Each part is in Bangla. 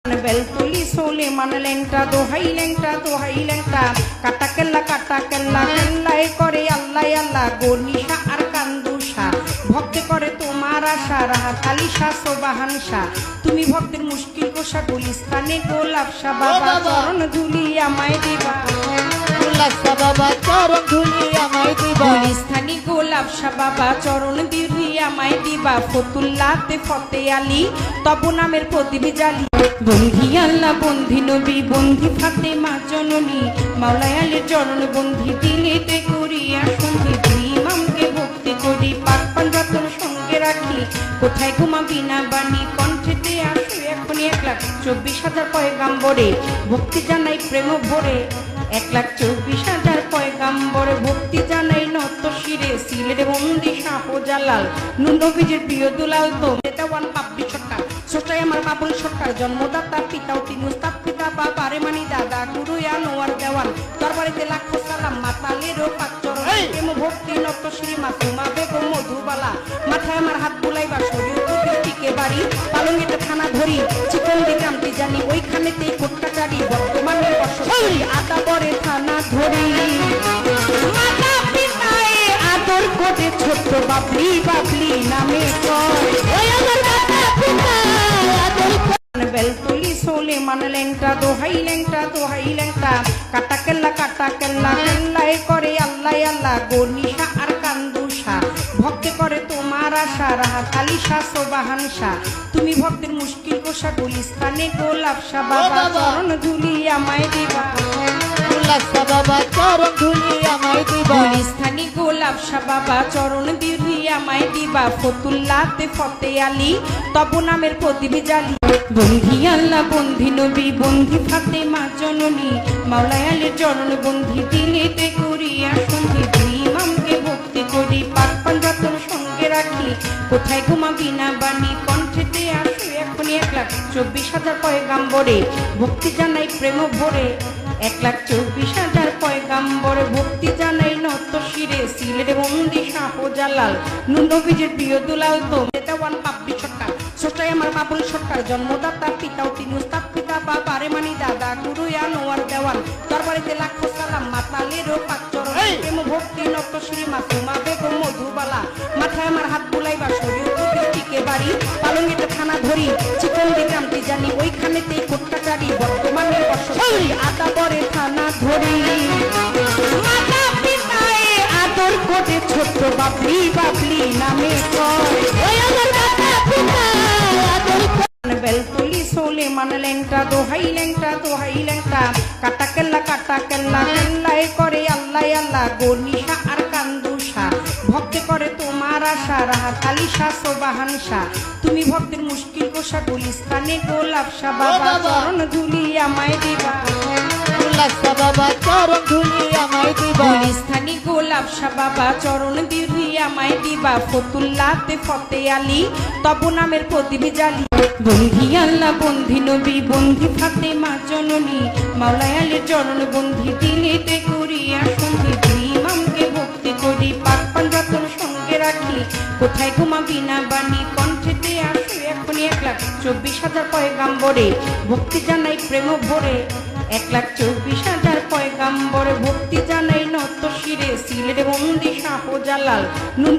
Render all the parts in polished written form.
বেলতুলি সোলে মানলেংটা দোহাই লেংটা কাটা কেল্লা কেল্লাই করে আল্লাহ আল্লাহ গনিশা আর কান্দুষা ভক্তে করে তোমার আশা রাহাত আলী শাহ সোবাহান শাহ তুমি ভক্তের মুশকিল কোষা গুলিস্তানে গোলাপ শাহ বাবা চরণ ধুলি আমায় দিবা বাবা চরণ ধুলি আমায় দিবা গুলিস্তানি গোলাপ শাহ বাবা চরণ ধুলি আমায় দিবা ফতুল্লাতে ফতে আলী তব নামের প্রদীপ জালি বন্ধি আল্লাহ বন্ধি নবী বন্ধি ফাতেমা জননী মাওলায় আলীর চরণ বন্ধি দিলেতে করিয়া সন্ধি ইমামকে ভক্তি করি পাক পান রতন সঙ্গে রাখি কোথায় ঘুমাবি না বাণী কণ্ঠেতে আসো এখন 1,24,000 পয়গাম্বরে ভক্তি জানাই প্রেম ভরে 1,24,000 পয়গাম্বরে ভক্তি জানাই নত শিরে সিলেট বন্দি শাহজালাল নবীজির প্রিয় দুলাল তো দেওয়ান পাবলি সরকার ছোটাই আমার বাবুল সরকার জন্মদাতা পিতাও তিনি উস্তাদ পিতা বাবা রে মানি দাদা গুরু আনোয়ার দেওয়ান দরবারিতে লাখো সালাম মাতালেরও পাচর প্রেম ভক্তি নত শ্রী মাসুমা বেগম মধুবালা মাথায় আমার হাত বুলাইবা শরীর টিকে বাড়ি পালঙ্গিতে থানা ধরি চিকন দিকামটি জানি ওইখানেতেই কোটকাচারি বর্তমানে বসবাসী আদা বরে থানা ধরি মাতা পিতায়ে আদর করে ছোট্ট বাবলি নামে কয় ওই আমার মাতা পিতা আদর বেলতুলি সোলে মানলেংটা দোহাই লেংটা কাটা কেল্লাই করে আল্লাহ আল্লাহ গনিশা আর কান্দুষা ভক্তে করে তোমার আশা রাহাত আলী শাহ সোবাহান শাহ তুমি ভক্তের মুশকিল কোষা গুলিস্তানে গোলাপ শাহ বাবা চরণ ধুলি আমায় দিবা বাবা চরণ ধুলি আমায় দিবা গুলিস্তানি গোলাপ শাহ বাবা চরণ ধুলি আমায় দিবা ফতুল্লাতে ফতে আলী তব নামের প্রদীপ জালি বন্ধি আল্লাহ বন্ধি নবী বন্ধি ফাতেমা জননী মাওলায় আলীর চরণ বন্ধি দিলেতে করিয়া সন্ধি ইমামকে ভক্তি করি পাক পান রতন সঙ্গে রাখি কোথায় ঘুমাবি না বাণী কণ্ঠেতে আসো এখন 1,24,000 পয়গাম্বরে ভক্তি জানাই প্রেম ভরে 1,24,000 পয়গাম্বরে ভক্তি জানাই নত শিরে সিলেট বন্দি শাহজালাল নবীজির প্রিয় দুলাল তো দেওয়ান পাবলি সরকার ছোটাই আমার বাবুল সরকার জন্মদাতা পিতাও তিনি উস্তাদ পিতা বাবা রে মানি দাদা গুরু আনোয়ার দেওয়ান দরবারিতে লাখো সালাম মাতালেরও পাচর প্রেম ভক্তি নত শ্রী মাসুমা বেগম মধুবালা মাথায় আমার হাত বুলাইবা শরীর টিকে বাড়ি পালঙ্গিতে থানা ধরি চিকন দিকামটি জানি ওইখানেতেই কোটকাচারি বর্তমানে বসবাসী আদা বরে থানা ধরি মাতা পিতায়ে আদর করে ছোট্ট বাবলি নামে কয় ওই আমার মাতা পিতা আদর বেলতুলি সোলে মানলেংটা দোহাই লেংটা কাটা কেল্লাই করে আল্লাহ আল্লাহ গনিশা আর কান্দুষা ভক্তে করে তোমার আশা রাহাত আলী শাহ সোবাহান শাহ তুমি ভক্তের মুশকিল কোষা গুলিস্তানে গোলাপ শাহ বাবা চরণ ধুলি আমায় দিবা বাবা চরণ ধুলি আমায় দিবা গুলিস্তানি গোলাপ শাহ বাবা চরণ ধুলি আমায় দিবা ফতুল্লাতে ফতে আলী তব নামের প্রদীপ জালি বন্ধি আল্লাহ বন্ধি নবী বন্ধি ফাতেমা জননী মাওলায় আলীর চরণ বন্ধি দিলেতে করিয়া সন্ধি ইমামকে ভক্তি করি পাক পান রতন সঙ্গে রাখি কোথায় ঘুমাবি না বাণী কণ্ঠেতে আসো এখন 1,24,000 পয়গাম্বরে ভক্তি জানাই প্রেম ভরে 1,24,000 পয়গাম্বরে ভক্তি জানাই নত শিরে সিলেট বন্দি শাহজালাল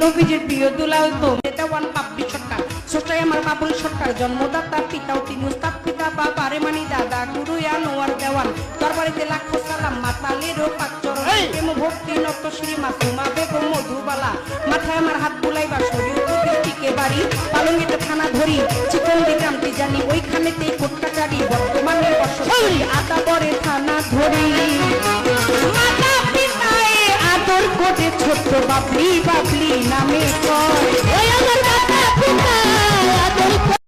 নবীজির প্রিয় দুলাল তো দেওয়ান পাবলি সরকার ছোটাই আমার বাবুল সরকার জন্মদাতা পিতাও তিনি উস্তাদ পিতা বাবা রে মানি দাদা গুরু আনোয়ার দেওয়ান দরবারিতে লাখো সালাম মাতালেরও পাচর প্রেম ভক্তি নত শ্রী মাসুমা বেগম মধুবালা মাথায় আমার হাত বুলাইবা শরীর টিকে বাড়ি পালঙ্গিতে থানা ধরি চিকন দিকামটি জানি ওইখানেতেই কোটকাচারি বর্তমানে বসবাসী আদা বরে থানা ধরি মাতা পিতায়ে আদর করে ছোট্ট বাবলি নামে কয় ওই আমার